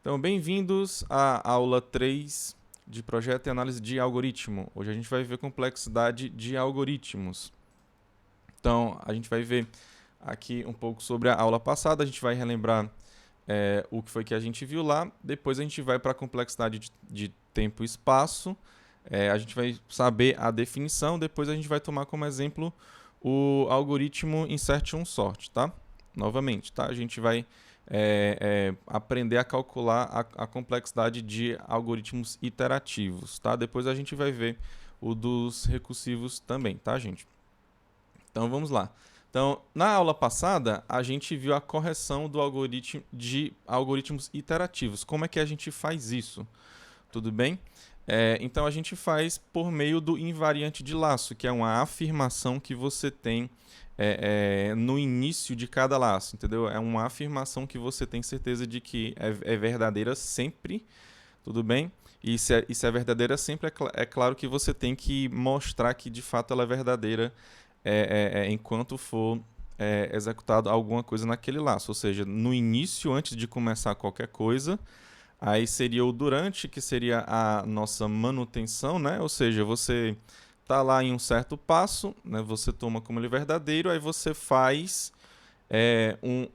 Então, bem-vindos à aula 3 de projeto e análise de algoritmo. Hoje a gente vai ver complexidade de algoritmos. Então, a gente vai ver aqui um pouco sobre a aula passada, a gente vai relembrar o que foi que a gente viu lá, depois a gente vai para a complexidade de tempo e espaço, a gente vai saber a definição, depois a gente vai tomar como exemplo o algoritmo Insertion Sort, tá? Novamente, tá? A gente vai aprender a calcular a complexidade de algoritmos iterativos, tá? Depois a gente vai ver o dos recursivos também, tá, gente? Então vamos lá. Então, na aula passada, a gente viu a correção do algoritmo de algoritmos iterativos. Como é que a gente faz isso? Tudo bem? Então a gente faz por meio do invariante de laço, que é uma afirmação que você tem no início de cada laço, entendeu? É uma afirmação que você tem certeza de que é verdadeira sempre, tudo bem? E se é verdadeira sempre, é claro que você tem que mostrar que de fato ela é verdadeira enquanto for executado alguma coisa naquele laço. Ou seja, no início, antes de começar qualquer coisa, aí seria o durante, que seria a nossa manutenção, né? Ou seja, você está lá em um certo passo, né? Você toma como ele verdadeiro, aí você faz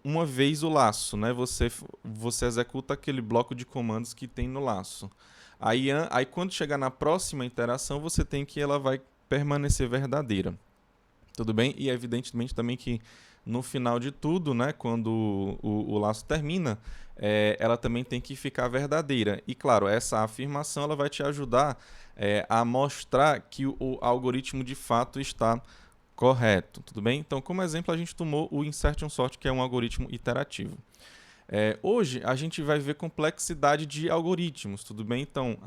uma vez o laço, né? Você executa aquele bloco de comandos que tem no laço. Aí quando chegar na próxima interação, você tem que ela vai permanecer verdadeira. Tudo bem? E evidentemente também que no final de tudo, né, quando o laço termina, ela também tem que ficar verdadeira. E claro, essa afirmação ela vai te ajudar a mostrar que o algoritmo de fato está correto. Tudo bem? Então, como exemplo, a gente tomou o Insertion Sort, que é um algoritmo iterativo. Hoje a gente vai ver complexidade de algoritmos, tudo bem? Então,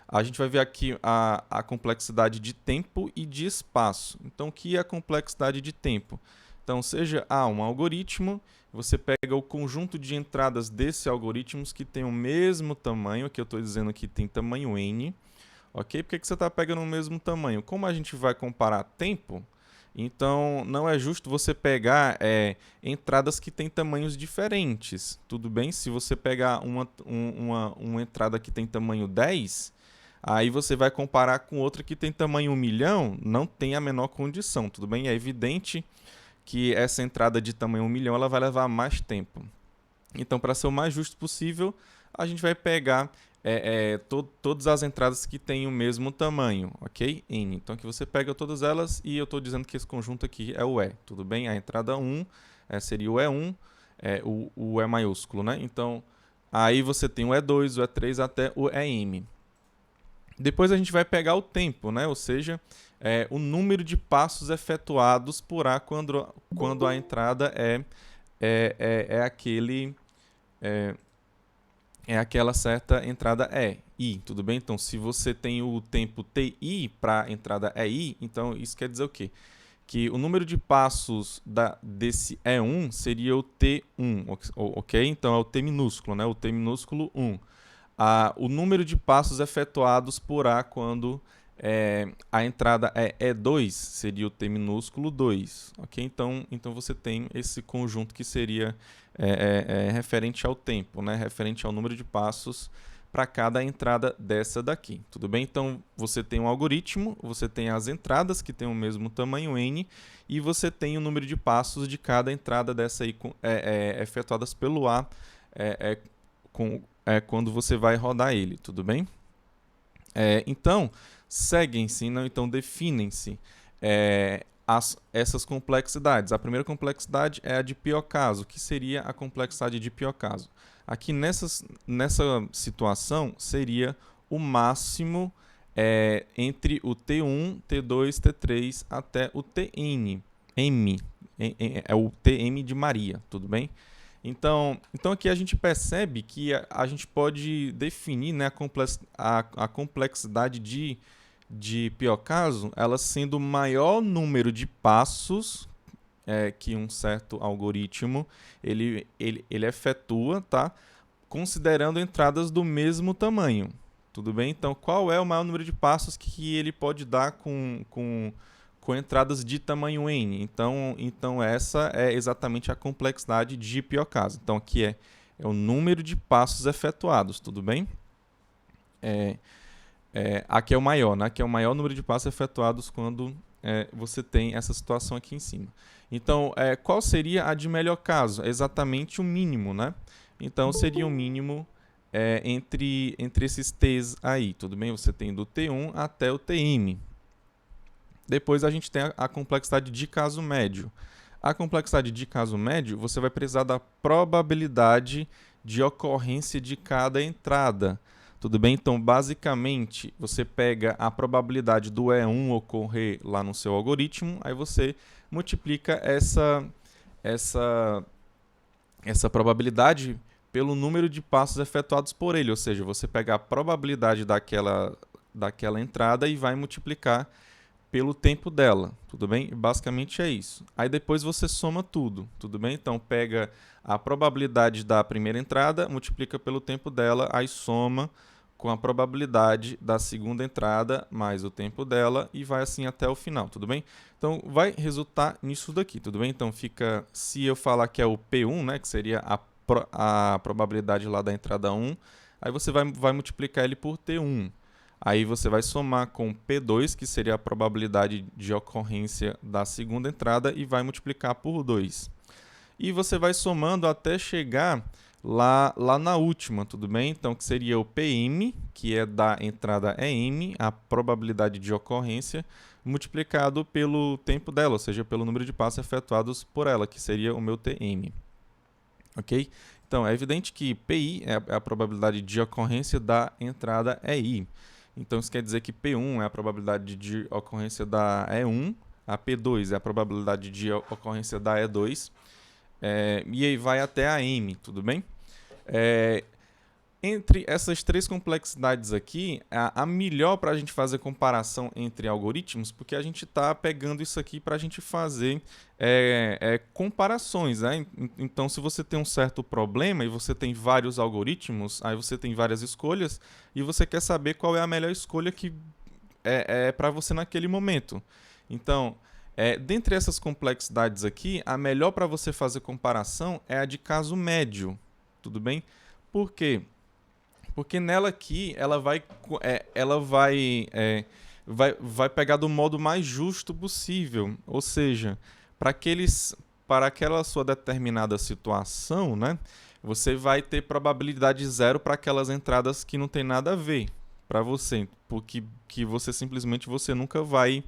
a gente vai ver aqui a complexidade de tempo e de espaço. Então, o que é a complexidade de tempo? Então, seja um algoritmo, você pega o conjunto de entradas desse algoritmos que tem o mesmo tamanho, aqui eu estou dizendo que tem tamanho n, ok? Por que você está pegando o mesmo tamanho? Como a gente vai comparar tempo, então não é justo você pegar entradas que têm tamanhos diferentes. Tudo bem? Se você pegar uma entrada que tem tamanho 10, aí você vai comparar com outra que tem tamanho 1 milhão, não tem a menor condição. Tudo bem? É evidente que essa entrada de tamanho 1 milhão ela vai levar mais tempo. Então, para ser o mais justo possível, a gente vai pegar todas as entradas que têm o mesmo tamanho, ok? N. Então, aqui você pega todas elas e eu estou dizendo que esse conjunto aqui é o E, tudo bem? A entrada 1 seria o E1, o E maiúsculo, né? Então, aí você tem o E2, o E3 até o EM. Depois a gente vai pegar o tempo, né? Ou seja, o número de passos efetuados por A quando a entrada é aquela certa entrada I, tudo bem? Então, se você tem o tempo TI para a entrada EI, então isso quer dizer o quê? Que o número de passos desse E1 seria o T1, ok? Então, é o T minúsculo, né? O T minúsculo 1. O número de passos efetuados por A quando a entrada é E2 seria o T minúsculo 2, ok? Então você tem esse conjunto que seria referente ao tempo, né? Referente ao número de passos para cada entrada dessa daqui, tudo bem? Então você tem um algoritmo, você tem as entradas que têm o mesmo tamanho n e você tem o número de passos de cada entrada dessa aí efetuadas pelo A quando você vai rodar ele, tudo bem? Então, seguem-se, então definem-se essas complexidades. A primeira complexidade é a de pior caso, que seria a complexidade de pior caso. Aqui nessa situação seria o máximo entre o T1, T2, T3 até o Tn, é o Tm de Maria, tudo bem? Então aqui a gente percebe que a gente pode definir, né, a complexidade de pior caso, ela sendo o maior número de passos que um certo algoritmo ele efetua, tá? Considerando entradas do mesmo tamanho. Tudo bem? Então, qual é o maior número de passos que ele pode dar com entradas de tamanho n? Então essa é exatamente a complexidade de pior caso. Então, aqui É o número de passos efetuados, tudo bem? Aqui é o maior, né? Aqui é o maior número de passos efetuados quando você tem essa situação aqui em cima. Então, qual seria a de melhor caso? É exatamente o mínimo, né? Então, seria o mínimo entre esses T's aí, tudo bem? Você tem do T1 até o Tm. Depois a gente tem a complexidade de caso médio. A complexidade de caso médio, você vai precisar da probabilidade de ocorrência de cada entrada. Tudo bem? Então, basicamente, você pega a probabilidade do E1 ocorrer lá no seu algoritmo, aí você multiplica essa probabilidade pelo número de passos efetuados por ele, ou seja, você pega a probabilidade daquela entrada e vai multiplicar pelo tempo dela, tudo bem? Basicamente é isso. Aí depois você soma tudo bem? Então pega a probabilidade da primeira entrada, multiplica pelo tempo dela, aí soma com a probabilidade da segunda entrada mais o tempo dela e vai assim até o final, tudo bem? Então vai resultar nisso daqui, tudo bem? Então fica, se eu falar que é o P1, né, que seria a probabilidade lá da entrada 1, aí você vai multiplicar ele por T1. Aí você vai somar com P2, que seria a probabilidade de ocorrência da segunda entrada, e vai multiplicar por 2. E você vai somando até chegar lá na última, tudo bem? Então, que seria o Pm, que é da entrada EM, a probabilidade de ocorrência, multiplicado pelo tempo dela, ou seja, pelo número de passos efetuados por ela, que seria o meu Tm. Ok? Então, é evidente que Pi é a probabilidade de ocorrência da entrada EI. Então, isso quer dizer que P1 é a probabilidade de ocorrência da E1, a P2 é a probabilidade de ocorrência da E2, e aí vai até a M, tudo bem? Entre essas três complexidades aqui, a melhor para a gente fazer comparação entre algoritmos, porque a gente está pegando isso aqui para a gente fazer comparações, né? Então, se você tem um certo problema e você tem vários algoritmos, aí você tem várias escolhas e você quer saber qual é a melhor escolha que é para você naquele momento. Então, dentre essas complexidades aqui, a melhor para você fazer comparação é a de caso médio, tudo bem? Por quê? Porque nela aqui vai pegar do modo mais justo possível, ou seja, para aquela sua determinada situação, né, você vai ter probabilidade zero para aquelas entradas que não tem nada a ver para você, porque que você simplesmente você nunca vai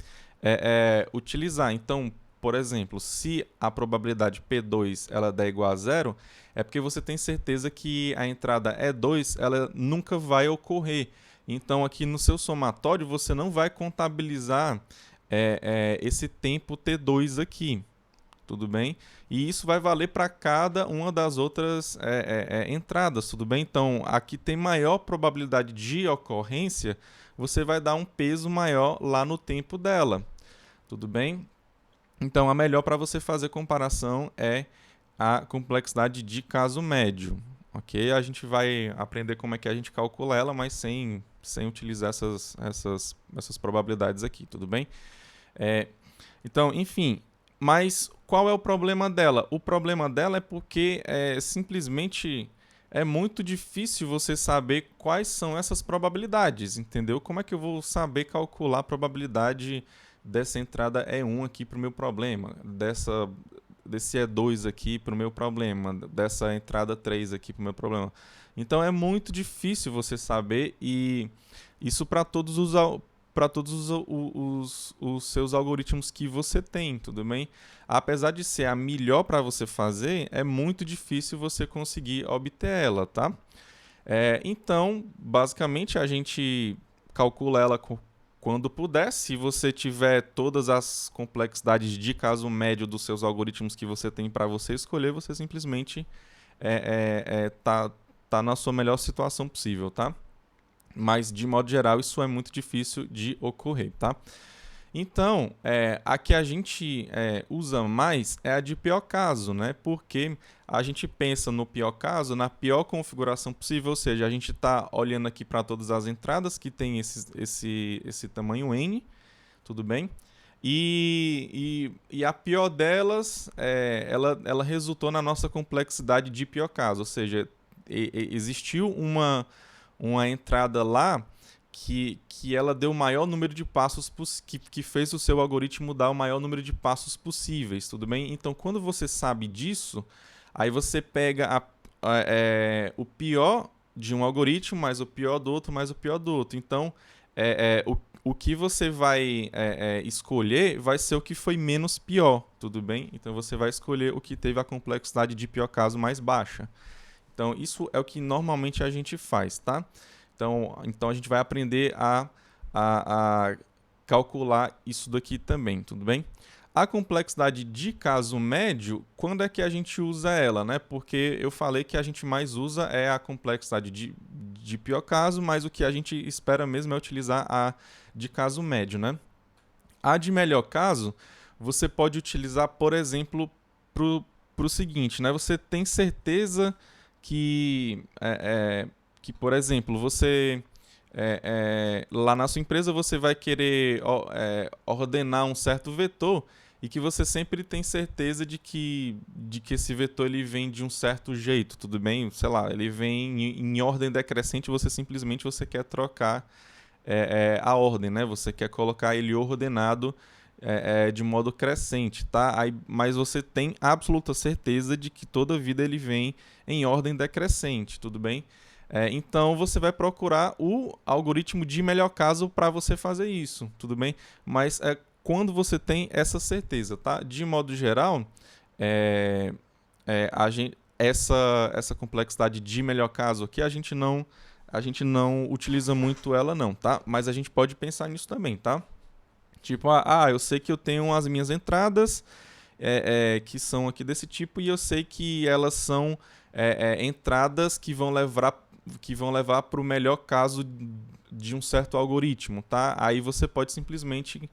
utilizar. Então, por exemplo, se a probabilidade P2 ela der igual a zero, é porque você tem certeza que a entrada E2 ela nunca vai ocorrer. Então, aqui no seu somatório, você não vai contabilizar esse tempo T2 aqui, tudo bem? E isso vai valer para cada uma das outras entradas, tudo bem? Então, aqui tem maior probabilidade de ocorrência, você vai dar um peso maior lá no tempo dela, tudo bem? Então, a melhor para você fazer comparação é a complexidade de caso médio, ok? A gente vai aprender como é que a gente calcula ela, mas sem utilizar essas probabilidades aqui, tudo bem? Então, enfim, mas qual é o problema dela? O problema dela é porque simplesmente é muito difícil você saber quais são essas probabilidades, entendeu? Como é que eu vou saber calcular a probabilidade dessa entrada E1 aqui para o meu problema, desse E2 aqui para o meu problema, dessa entrada 3 aqui para o meu problema. Então é muito difícil você saber, e isso para todos os seus algoritmos que você tem, tudo bem? Apesar de ser a melhor para você fazer, é muito difícil você conseguir obter ela, tá? Então, basicamente, a gente calcula ela quando puder. Se você tiver todas as complexidades de caso médio dos seus algoritmos que você tem para você escolher, você simplesmente tá na sua melhor situação possível, tá? Mas, de modo geral, isso é muito difícil de ocorrer, tá? Então, a que a gente usa mais é a de pior caso, né? Porque a gente pensa no pior caso, na pior configuração possível, ou seja, a gente está olhando aqui para todas as entradas que tem esse tamanho N, tudo bem? E a pior delas, ela resultou na nossa complexidade de pior caso, ou seja, existiu uma entrada lá que ela deu o maior número de passos, que fez o seu algoritmo dar o maior número de passos possíveis, tudo bem? Então, quando você sabe disso, aí você pega o pior de um algoritmo, mais o pior do outro, mais o pior do outro. Então, o que você vai escolher vai ser o que foi menos pior, tudo bem? Então, você vai escolher o que teve a complexidade de pior caso mais baixa. Então, isso é o que normalmente a gente faz, tá? Então a gente vai aprender a calcular isso daqui também, tudo bem? A complexidade de caso médio, quando é que a gente usa ela, né? Porque eu falei que a gente mais usa é a complexidade de pior caso, mas o que a gente espera mesmo é utilizar a de caso médio, né? A de melhor caso, você pode utilizar, por exemplo, para o seguinte, né? Você tem certeza que, por exemplo, você lá na sua empresa você vai querer ordenar um certo vetor e que você sempre tem certeza de que esse vetor ele vem de um certo jeito, tudo bem? Sei lá, ele vem em ordem decrescente, você quer trocar a ordem, né? Você quer colocar ele ordenado de modo crescente, tá? Mas você tem absoluta certeza de que toda vida ele vem em ordem decrescente, tudo bem? Então você vai procurar o algoritmo de melhor caso para você fazer isso, tudo bem? Mas quando você tem essa certeza, tá? De modo geral, essa complexidade de melhor caso aqui a gente não utiliza muito ela não, tá? Mas a gente pode pensar nisso também, tá? Tipo, eu sei que eu tenho as minhas entradas que são aqui desse tipo e eu sei que elas são entradas que vão levar para o melhor caso de um certo algoritmo, tá? Aí você pode simplesmente,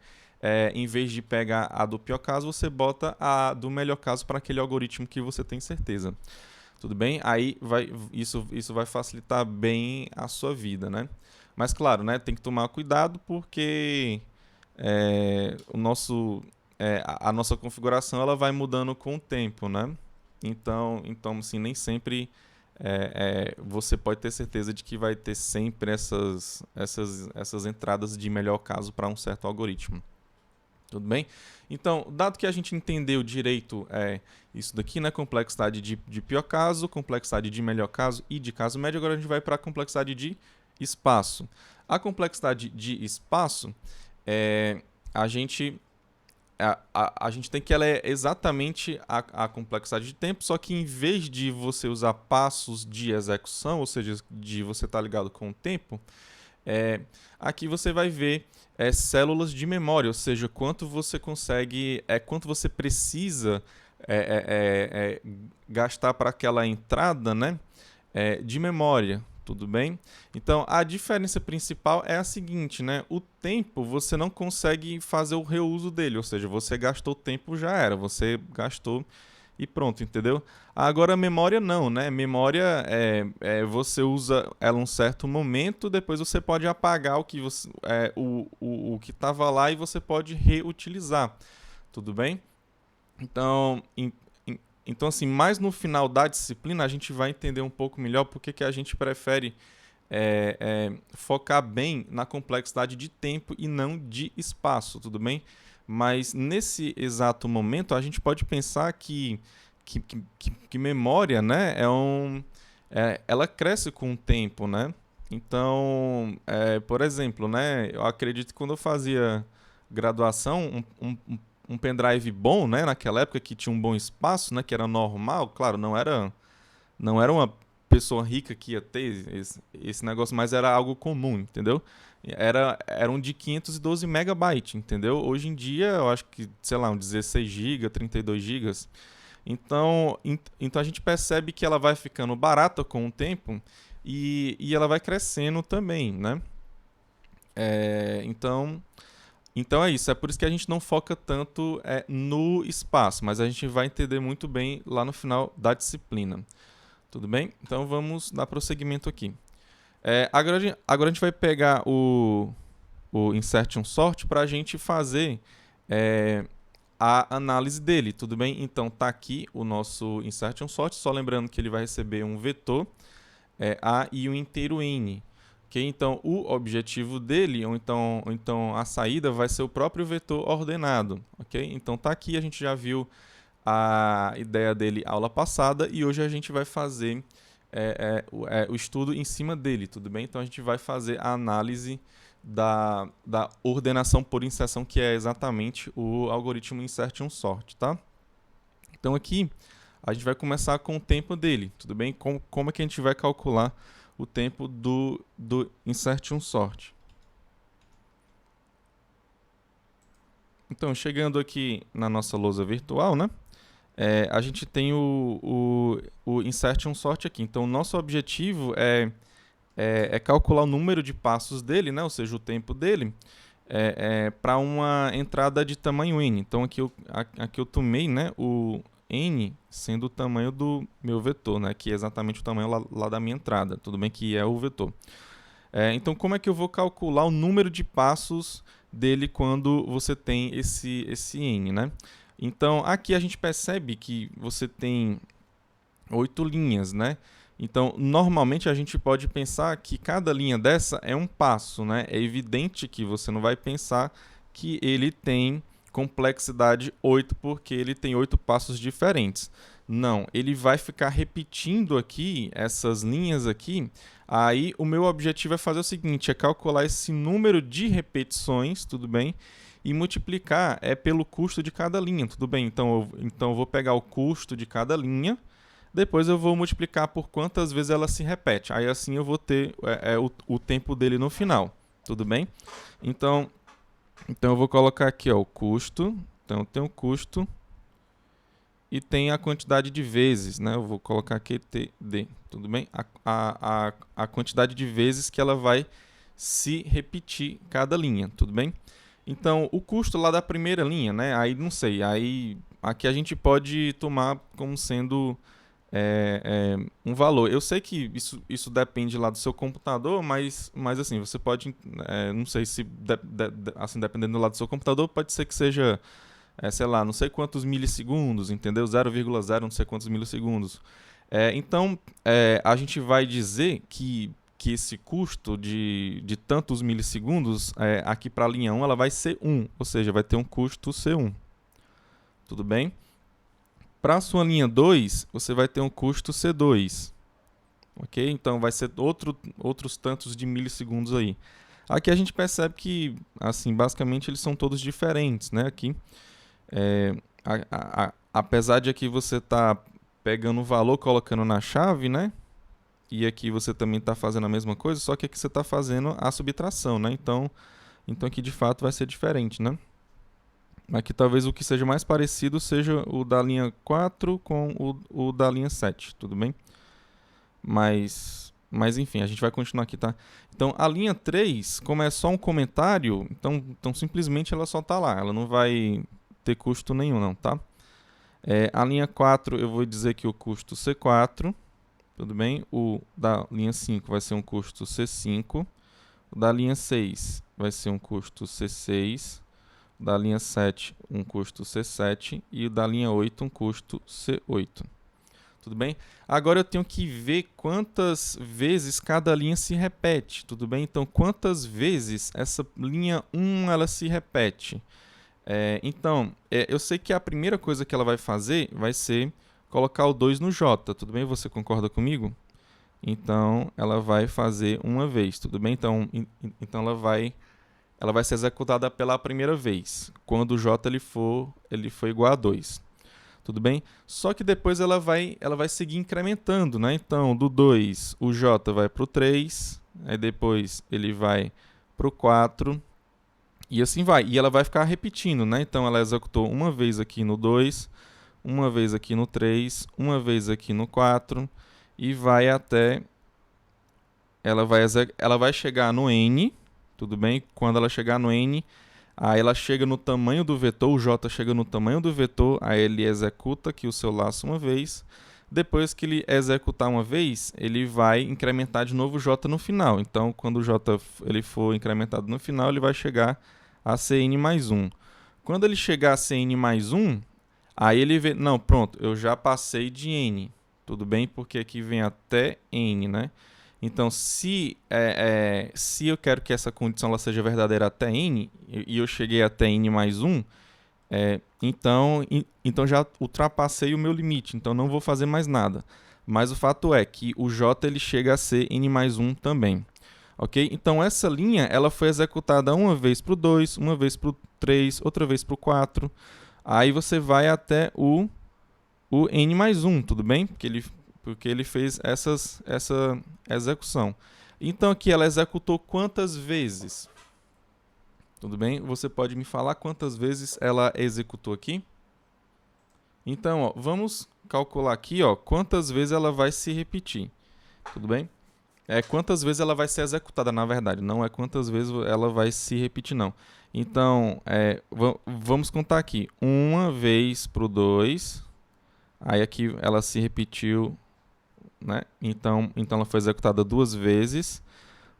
em vez de pegar a do pior caso, você bota a do melhor caso para aquele algoritmo que você tem certeza. Tudo bem? Aí isso vai facilitar bem a sua vida, né? Mas claro, né, tem que tomar cuidado porque a nossa configuração ela vai mudando com o tempo, né? Então assim, nem sempre você pode ter certeza de que vai ter sempre essas entradas de melhor caso para um certo algoritmo. Tudo bem? Então, dado que a gente entendeu direito isso daqui, né? Complexidade de pior caso, complexidade de melhor caso e de caso médio, agora a gente vai para a complexidade de espaço. A complexidade de espaço, a gente tem que ela é exatamente a complexidade de tempo, só que em vez de você usar passos de execução, ou seja, de você estar ligado com o tempo, aqui você vai ver células de memória, ou seja, quanto você consegue, quanto você precisa gastar para aquela entrada, né, de memória. Tudo bem? Então, a diferença principal é a seguinte, né? O tempo, você não consegue fazer o reuso dele, ou seja, você gastou tempo, já era, você gastou e pronto, entendeu? Agora, a memória não, né? Memória, você usa ela um certo momento, depois você pode apagar o que o que estava lá e você pode reutilizar, tudo bem? Então, assim, mais no final da disciplina, a gente vai entender um pouco melhor porque que a gente prefere focar bem na complexidade de tempo e não de espaço, tudo bem? Mas nesse exato momento, a gente pode pensar que memória, né, ela cresce com o tempo, né? Então, por exemplo, né, eu acredito que quando eu fazia graduação, um pendrive bom, né, naquela época que tinha um bom espaço, né, que era normal, claro, não era uma pessoa rica que ia ter esse negócio, mas era algo comum, entendeu? Eram de 512 megabytes, entendeu? Hoje em dia, eu acho que, sei lá, um 16 GB, 32 GB. Então a gente percebe que ela vai ficando barata com o tempo e ela vai crescendo também, né? Então é isso, é por isso que a gente não foca tanto no espaço, mas a gente vai entender muito bem lá no final da disciplina. Tudo bem? Então vamos dar prosseguimento aqui. Agora a gente vai pegar o Insertion Sort para a gente fazer a análise dele, tudo bem? Então tá aqui o nosso Insertion Sort, só lembrando que ele vai receber um vetor A e o inteiro N. Okay? Então, o objetivo dele, ou então a saída, vai ser o próprio vetor ordenado. Okay? Então, tá aqui, a gente já viu a ideia dele aula passada, e hoje a gente vai fazer o estudo em cima dele, tudo bem? Então, a gente vai fazer a análise da ordenação por inserção, que é exatamente o algoritmo Insertion Sort, tá? Então, aqui, a gente vai começar com o tempo dele, tudo bem? Como é que a gente vai calcular o tempo do Insertion Sort? Então, chegando aqui na nossa lousa virtual, né? A gente tem o Insertion Sort aqui. Então, o nosso objetivo é calcular o número de passos dele, né? Ou seja, o tempo dele, para uma entrada de tamanho n. Então, aqui eu tomei, né, o n sendo o tamanho do meu vetor, né, que é exatamente o tamanho lá da minha entrada, tudo bem que é o vetor. Então, como é que eu vou calcular o número de passos dele quando você tem esse n, né? Então, aqui a gente percebe que você tem 8 linhas, né? Então, normalmente a gente pode pensar que cada linha dessa é um passo, né? É evidente que você não vai pensar que ele tem complexidade 8 porque ele tem 8 passos diferentes. Não, ele vai ficar repetindo aqui essas linhas aqui. Aí o meu objetivo é fazer o seguinte, é calcular esse número de repetições, tudo bem? E multiplicar pelo custo de cada linha, tudo bem? Então eu vou pegar o custo de cada linha, depois eu vou multiplicar por quantas vezes ela se repete. Aí assim eu vou ter o tempo dele no final, tudo bem? Então eu vou colocar aqui o custo. Então eu tenho o custo e tem a quantidade de vezes, né? Eu vou colocar aqui TD, tudo bem? A quantidade de vezes que ela vai se repetir cada linha, tudo bem? Então, o custo lá da primeira linha, né? Aí, não sei, aí aqui a gente pode tomar como sendo um valor. Eu sei que isso depende lá do seu computador, mas assim, você pode, não sei se, assim, dependendo lá do seu computador, pode ser que seja, sei lá, não sei quantos milissegundos, entendeu? 0,0 não sei quantos milissegundos. Então, a gente vai dizer que esse custo de tantos milissegundos, aqui para a linha 1, ela vai ser 1, ou seja, vai ter um custo C1. Tudo bem? Para a sua linha 2, você vai ter um custo C2. Ok? Então, vai ser outros tantos de milissegundos aí. Aqui a gente percebe que, assim, basicamente eles são todos diferentes, né? Aqui, apesar de aqui você estar pegando o valor, colocando na chave, né? E aqui você também está fazendo a mesma coisa, só que aqui você está fazendo a subtração, né? Então aqui de fato vai ser diferente, né? Aqui talvez o que seja mais parecido seja o da linha 4 com o da linha 7, tudo bem? Mas enfim, a gente vai continuar aqui, tá? Então a linha 3, como é só um comentário, então simplesmente ela só está lá, ela não vai ter custo nenhum não, tá? A linha 4 eu vou dizer que o custo C4, tudo bem? O da linha 5 vai ser um custo C5. O da linha 6 vai ser um custo C6. O da linha 7, um custo C7. E o da linha 8, um custo C8. Tudo bem? Agora eu tenho que ver quantas vezes cada linha se repete. Tudo bem? Então, quantas vezes essa linha 1 ela se repete? Então, eu sei que a primeira coisa que ela vai fazer vai ser colocar o 2 no J, tudo bem? Você concorda comigo? Então, ela vai fazer uma vez, tudo bem? Então ela vai ser executada pela primeira vez, quando o J ele for igual a 2, tudo bem? Só que depois ela vai seguir incrementando, né? Então, do 2, o J vai para o 3, aí depois ele vai para o 4, e assim vai. E ela vai ficar repetindo, né? Então, ela executou uma vez aqui no 2, uma vez aqui no 3, uma vez aqui no 4, e vai até... Ela vai chegar no N, tudo bem? Quando ela chegar no N, aí ela chega no tamanho do vetor, o J chega no tamanho do vetor, aí ele executa aqui o seu laço uma vez. Depois que ele executar uma vez, ele vai incrementar de novo o J no final. Então, quando o J ele for incrementado no final, ele vai chegar a Cn mais 1. Quando ele chegar a Cn mais 1, aí ele vê, não, pronto, eu já passei de N, tudo bem? Porque aqui vem até N, né? Então, se eu quero que essa condição ela seja verdadeira até n, e eu cheguei até n mais 1, então já ultrapassei o meu limite, então não vou fazer mais nada. Mas o fato é que o j ele chega a ser n mais 1 também. Ok? Então essa linha ela foi executada uma vez para o 2, uma vez para o 3, outra vez para o 4. Aí você vai até o n mais 1, tudo bem? Porque ele fez essa execução. Então aqui ela executou quantas vezes? Tudo bem? Você pode me falar quantas vezes ela executou aqui? Então, ó, vamos calcular aqui, ó, quantas vezes ela vai se repetir. Tudo bem? Quantas vezes ela vai ser executada, na verdade. Não é quantas vezes ela vai se repetir, não. Então, vamos contar aqui. Uma vez para o 2. Aí aqui ela se repetiu, né? Então ela foi executada 2 vezes.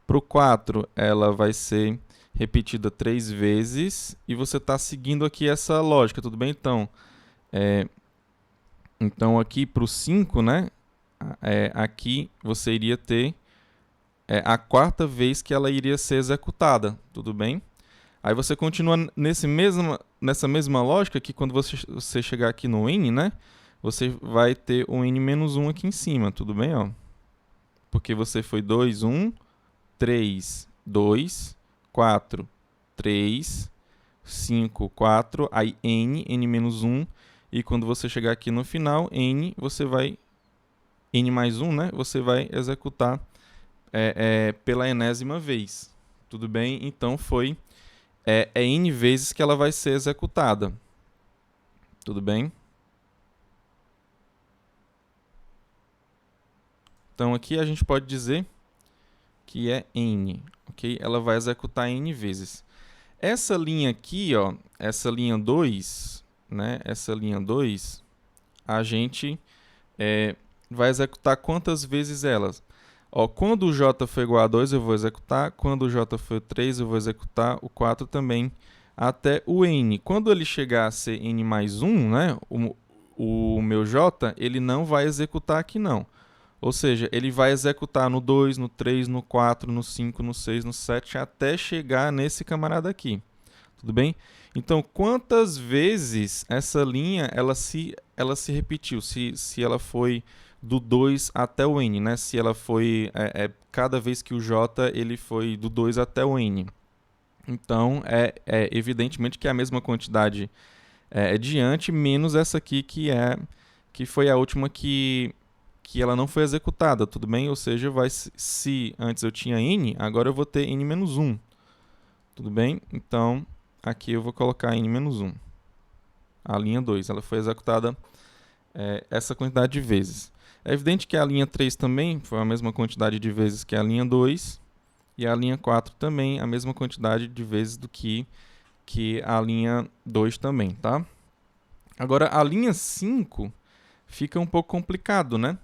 Para o 4, ela vai ser repetida 3 vezes. E você está seguindo aqui essa lógica, tudo bem? Então aqui para o 5, né? Aqui você iria ter a 4ª vez que ela iria ser executada, tudo bem? Aí você continua nessa mesma lógica que quando você chegar aqui no n, né? Você vai ter o n menos 1 aqui em cima, tudo bem? Ó? Porque você foi 2, 1, 3, 2, 4, 3, 5, 4, aí n menos 1, e quando você chegar aqui no final, n mais 1, né? Você vai executar pela enésima vez, tudo bem? Então foi n vezes que ela vai ser executada, tudo bem? Então aqui a gente pode dizer que é n, ok? Ela vai executar n vezes. Essa linha aqui, ó, essa linha 2, né? Essa linha 2, a gente vai executar quantas vezes elas? Ó, quando o j for igual a 2, eu vou executar. Quando o j for 3, eu vou executar. O 4 também, até o n. Quando ele chegar a ser n mais 1, né? O meu j, ele não vai executar aqui, não. Ou seja, ele vai executar no 2, no 3, no 4, no 5, no 6, no 7, até chegar nesse camarada aqui. Tudo bem? Então, quantas vezes essa linha ela se repetiu? Se ela foi do 2 até o n, né? Se ela foi cada vez que o j ele foi do 2 até o n. Então, evidentemente que é a mesma quantidade diante, menos essa aqui que foi a última que ela não foi executada, tudo bem? Ou seja, se antes eu tinha n, agora eu vou ter n menos 1. Tudo bem? Então, aqui eu vou colocar n menos 1. A linha 2, ela foi executada essa quantidade de vezes. É evidente que a linha 3 também foi a mesma quantidade de vezes que a linha 2, e a linha 4 também a mesma quantidade de vezes do que a linha 2 também, tá? Agora, a linha 5 fica um pouco complicado, né?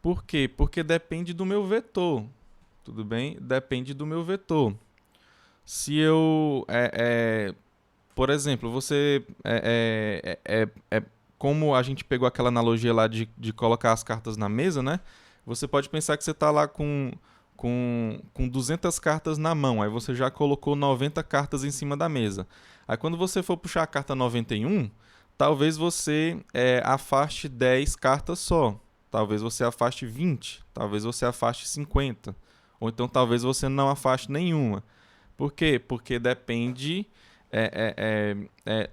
Por quê? Porque depende do meu vetor, tudo bem? Depende do meu vetor. Se eu, por exemplo, você, como a gente pegou aquela analogia lá de colocar as cartas na mesa, né? Você pode pensar que você está lá com 200 cartas na mão, aí você já colocou 90 cartas em cima da mesa. Aí quando você for puxar a carta 91, talvez você afaste 10 cartas só. Talvez você afaste 20, talvez você afaste 50, ou então talvez você não afaste nenhuma. Por quê? Porque depende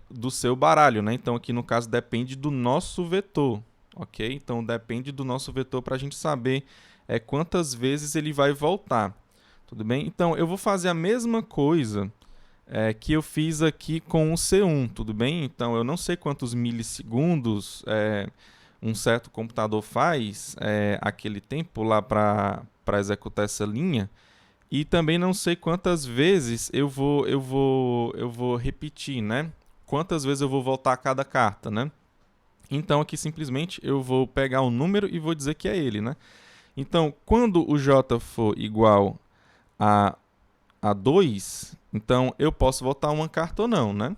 do seu baralho, né? Então aqui no caso depende do nosso vetor, ok? Então depende do nosso vetor para a gente saber quantas vezes ele vai voltar, tudo bem? Então eu vou fazer a mesma coisa que eu fiz aqui com o C1, tudo bem? Então eu não sei quantos milissegundos um certo computador faz aquele tempo lá para executar essa linha, e também não sei quantas vezes eu vou repetir, né? Quantas vezes eu vou voltar a cada carta, né? Então aqui simplesmente eu vou pegar um número e vou dizer que é ele, né? Então quando o j for igual a 2, então eu posso voltar uma carta ou não, né?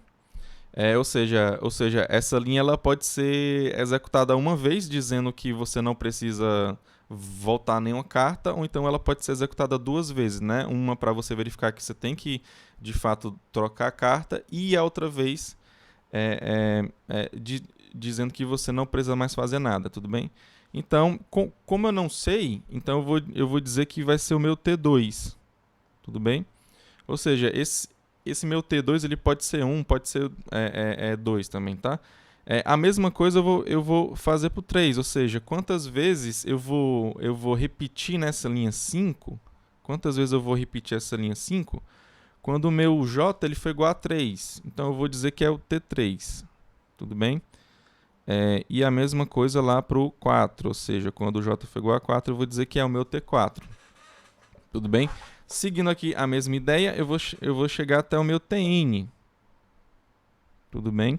Ou seja, essa linha ela pode ser executada uma vez, dizendo que você não precisa voltar nenhuma carta, ou então ela pode ser executada duas vezes, né? Uma para você verificar que você tem que, de fato, trocar a carta, e a outra vez dizendo que você não precisa mais fazer nada, tudo bem? Então, como eu não sei, então eu vou dizer que vai ser o meu T2, tudo bem? Ou seja, esse meu T2 ele pode ser 1, pode ser 2 também, tá? A mesma coisa eu vou fazer para o 3, ou seja, quantas vezes eu vou repetir nessa linha 5, quantas vezes eu vou repetir essa linha 5, quando o meu J ele for igual a 3. Então eu vou dizer que é o T3, tudo bem? E a mesma coisa lá para o 4, ou seja, quando o J for igual a 4, eu vou dizer que é o meu T4, tudo bem? Seguindo aqui a mesma ideia, eu vou chegar até o meu Tn, tudo bem?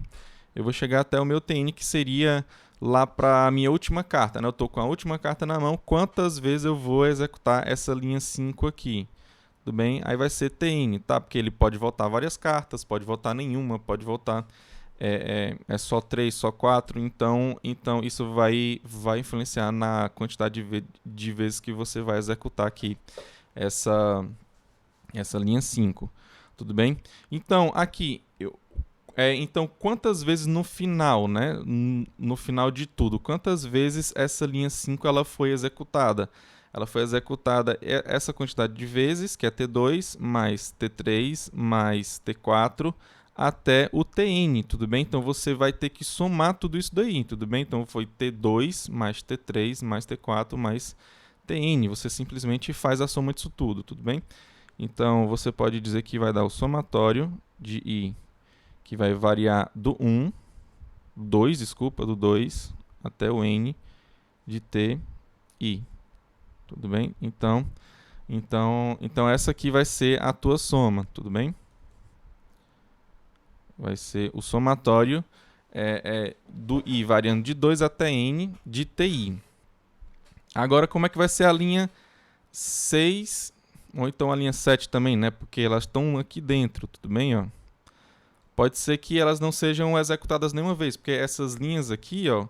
Eu vou chegar até o meu Tn, que seria lá para a minha última carta, né? Eu estou com a última carta na mão, quantas vezes eu vou executar essa linha 5 aqui? Tudo bem? Aí vai ser Tn, tá? Porque ele pode voltar várias cartas, pode voltar nenhuma, pode voltar só 3, só 4, então isso vai influenciar na quantidade de vezes que você vai executar aqui essa linha 5, tudo bem? Então, aqui, então, quantas vezes no final, né? No final de tudo, quantas vezes essa linha 5 ela foi executada? Ela foi executada essa quantidade de vezes, que é T2, mais T3, mais T4, até o Tn, tudo bem? Então, você vai ter que somar tudo isso daí, tudo bem? Então, foi T2, mais T3, mais T4, mais Tn. Você simplesmente faz a soma disso tudo bem? Então, você pode dizer que vai dar o somatório de I, que vai variar do 2 até o N de TI. Tudo bem? Então essa aqui vai ser a tua soma, tudo bem? Vai ser o somatório do I variando de 2 até N de TI. Agora, como é que vai ser a linha 6, ou então a linha 7 também, né? Porque elas estão aqui dentro, tudo bem, ó? Pode ser que elas não sejam executadas nenhuma vez, porque essas linhas aqui, ó,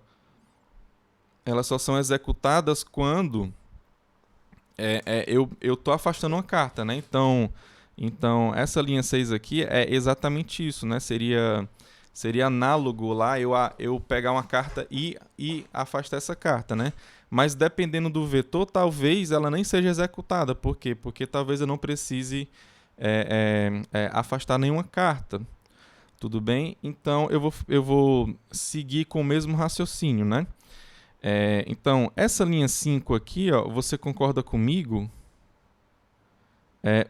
elas só são executadas quando eu tô afastando uma carta, né? Então essa linha 6 aqui é exatamente isso, né? Seria análogo lá eu pegar uma carta e afastar essa carta, né? Mas dependendo do vetor, talvez ela nem seja executada. Por quê? Porque talvez eu não precise afastar nenhuma carta. Tudo bem? Então eu vou seguir com o mesmo raciocínio, né? Então, essa linha 5 aqui, ó, você concorda comigo?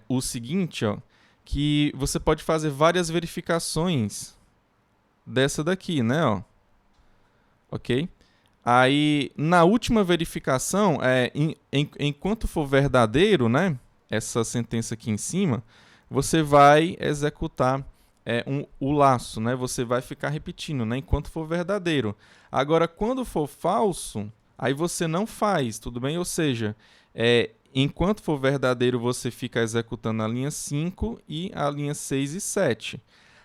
O seguinte, ó, que você pode fazer várias verificações dessa daqui, né? Ó. Ok? Aí, na última verificação, enquanto for verdadeiro, né? Essa sentença aqui em cima, você vai executar o laço, né? Você vai ficar repetindo, né? Enquanto for verdadeiro. Agora, quando for falso, aí você não faz, tudo bem? Ou seja, enquanto for verdadeiro, você fica executando a linha 5 e a linha 6 e 7.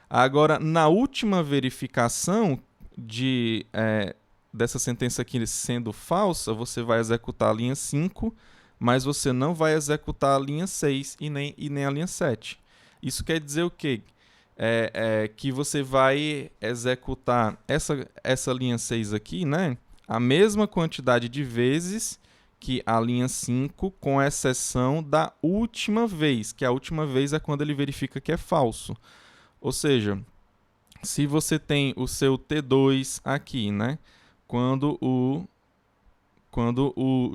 Agora, na última verificação dessa sentença aqui sendo falsa, você vai executar a linha 5, mas você não vai executar a linha 6 e nem a linha 7. Isso quer dizer o quê? Que você vai executar essa linha 6 aqui, né? A mesma quantidade de vezes que a linha 5, com exceção da última vez, que a última vez é quando ele verifica que é falso. Ou seja, se você tem o seu T2 aqui, né? Quando o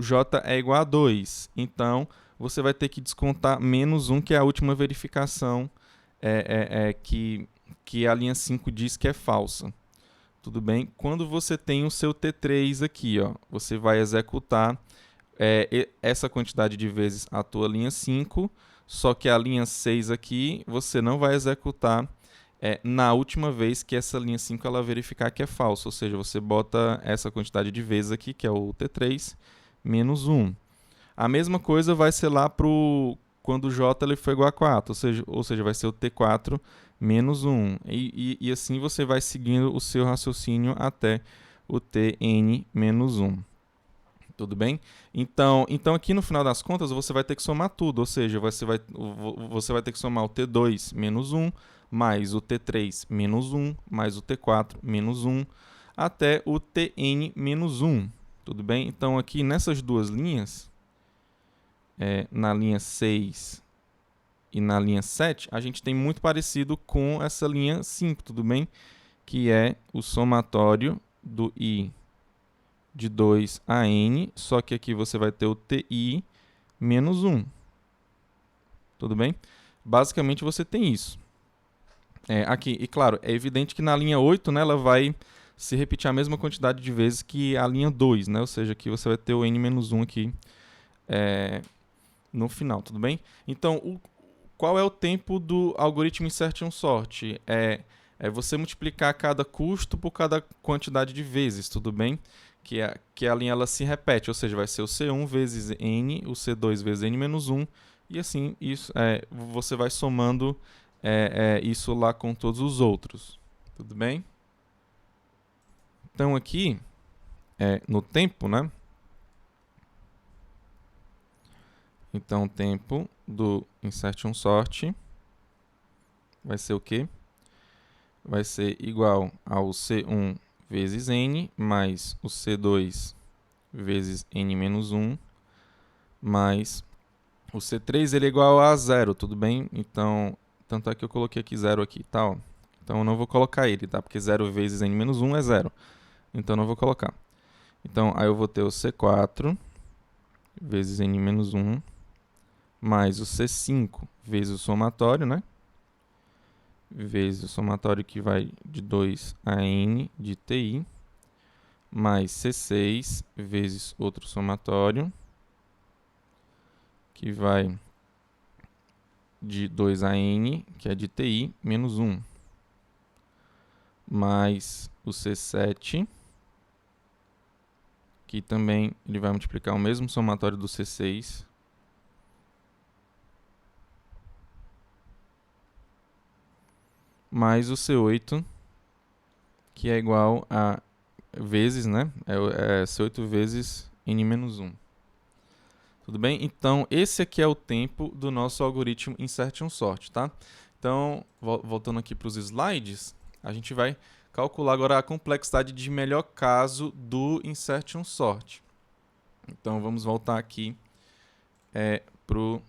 J é igual a 2, então você vai ter que descontar menos 1, que é a última verificação que a linha 5 diz que é falsa. Tudo bem? Quando você tem o seu T3 aqui, ó, você vai executar essa quantidade de vezes a tua linha 5, só que a linha 6 aqui você não vai executar na última vez que essa linha 5 ela verificar que é falsa, ou seja, você bota essa quantidade de vezes aqui, que é o T3, menos 1. A mesma coisa vai ser lá quando o J ele for igual a 4, ou seja, vai ser o T4 menos 1. E assim você vai seguindo o seu raciocínio até o Tn menos 1. Tudo bem? Então aqui no final das contas você vai ter que somar tudo, ou seja, você vai ter que somar o T2 menos 1, mais o T3 menos 1, mais o T4 menos 1, até o Tn menos 1. Tudo bem? Então aqui nessas duas linhas, na linha 6 e na linha 7, a gente tem muito parecido com essa linha 5, tudo bem? Que é o somatório do I de 2 a n, só que aqui você vai ter o TI menos 1. Tudo bem? Basicamente você tem isso. Aqui, e claro, é evidente que na linha 8, né, ela vai se repetir a mesma quantidade de vezes que a linha 2, né? Ou seja, aqui você vai ter o n menos 1 aqui no final, tudo bem? Então, qual é o tempo do algoritmo Insertion Sort? É você multiplicar cada custo por cada quantidade de vezes, tudo bem? Que a linha ela se repete, ou seja, vai ser o C1 vezes n, o C2 vezes n menos 1, e assim você vai somando isso lá com todos os outros. Tudo bem? Então aqui, no tempo, né? Então o tempo do Insertion Sort vai ser o quê? Vai ser igual ao C1 vezes n, mais o C2 vezes n menos 1, mais o C3 ele é igual a 0, tudo bem? Então, tanto é que eu coloquei aqui 0 aqui, tá? Ó. Então eu não vou colocar ele, tá? Porque 0 vezes n menos 1 é 0. Então eu não vou colocar. Então aí eu vou ter o C4 vezes n menos 1, mais o C5 vezes o somatório, né? Vezes o somatório que vai de 2 a n de TI, mais C6 vezes outro somatório, que vai de 2 a n, que é de TI, menos 1, mais o C7, que também ele vai multiplicar o mesmo somatório do C6, mais o C8, que é igual a vezes, né? C8 vezes n menos 1. Tudo bem? Então, esse aqui é o tempo do nosso algoritmo Insertion Sort, tá? Então, voltando aqui para os slides, a gente vai calcular agora a complexidade de melhor caso do Insertion Sort. Então, vamos voltar aqui para o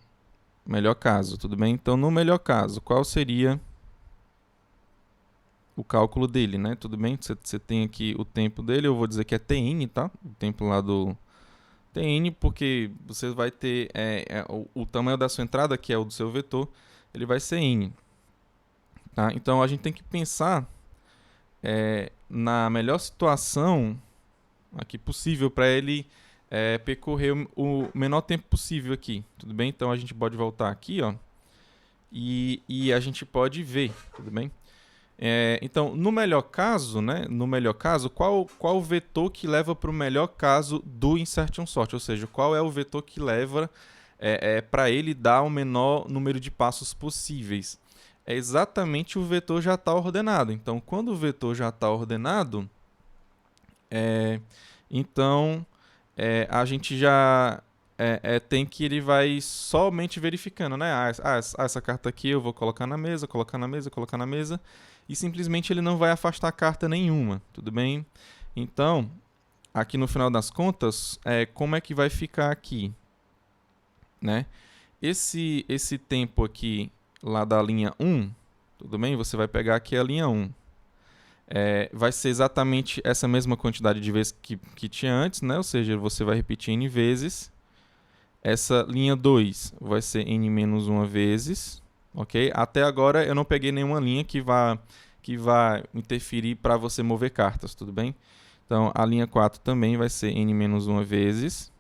melhor caso, tudo bem? Então, no melhor caso, qual seria o cálculo dele, né? Tudo bem? Você tem aqui o tempo dele, eu vou dizer que é Tn, tá? O tempo lá do Tn, porque você vai ter o tamanho da sua entrada, que é o do seu vetor, ele vai ser n. Tá? Então, a gente tem que pensar na melhor situação aqui possível para ele percorrer o menor tempo possível aqui. Tudo bem? Então, a gente pode voltar aqui, ó, e a gente pode ver, tudo bem? Então, no melhor caso, né, qual o vetor que leva para o melhor caso do Insertion Sort? Ou seja, qual é o vetor que leva para ele dar o menor número de passos possíveis? É exatamente o vetor já está ordenado. Então, quando o vetor já está ordenado, então a gente já tem que ele vai somente verificando, né? Essa carta aqui eu vou colocar na mesa, colocar na mesa, colocar na mesa, e simplesmente ele não vai afastar carta nenhuma, tudo bem? Então, aqui no final das contas, como é que vai ficar aqui, né? Esse tempo aqui lá da linha 1, tudo bem? Você vai pegar aqui a linha 1. Vai ser exatamente essa mesma quantidade de vezes que tinha antes, né? Ou seja, você vai repetir n vezes. Essa linha 2 vai ser n menos 1 vezes, ok? Até agora eu não peguei nenhuma linha que vá interferir para você mover cartas, tudo bem? Então, a linha 4 também vai ser n menos 1 vezes.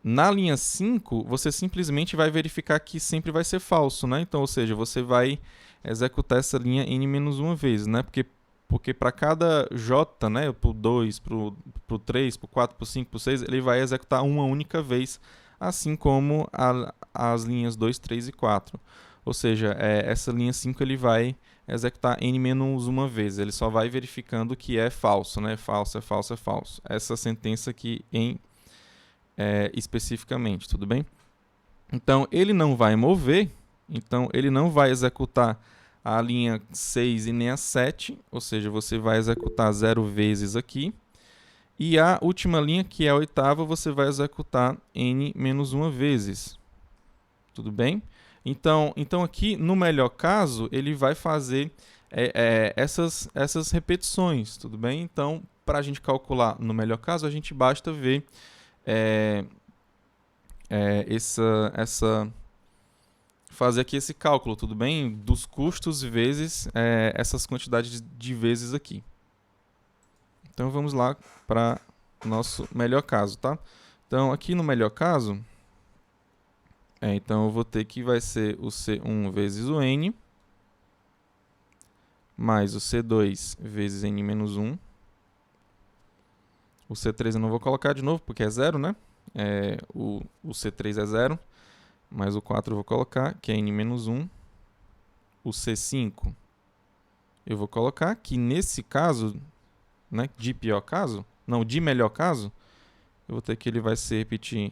Na linha 5, você simplesmente vai verificar que sempre vai ser falso, né? Então, ou seja, você vai executar essa linha n menos 1 vezes, né? Porque para cada j, né, para o 2, para o 3, para o 4, para o 5, para o 6, ele vai executar uma única vez, assim como as linhas 2, 3 e 4. Ou seja, essa linha 5 ele vai executar n menos 1 vez, ele só vai verificando que é falso, né? Falso, é falso, é falso. Essa sentença aqui em especificamente, tudo bem? Então, ele não vai mover, então ele não vai executar a linha 6 e nem a 7, ou seja, você vai executar 0 vezes aqui. E a última linha, que é a oitava, você vai executar n menos 1 vezes. Tudo bem? Então aqui, no melhor caso, ele vai fazer essas repetições, tudo bem? Então, para a gente calcular no melhor caso, a gente basta ver fazer aqui esse cálculo, tudo bem? Dos custos vezes essas quantidades de vezes aqui. Então, vamos lá para o nosso melhor caso, tá? Então, aqui no melhor caso, então eu vou ter que vai ser o C1 vezes o N, mais o C2 vezes N menos 1. O C3 eu não vou colocar de novo, porque é 0, né? O C3 é 0, mais o 4 eu vou colocar, que é N menos 1. O C5 eu vou colocar, que nesse caso, né, de pior caso, não, de melhor caso, eu vou ter que ele vai se repetir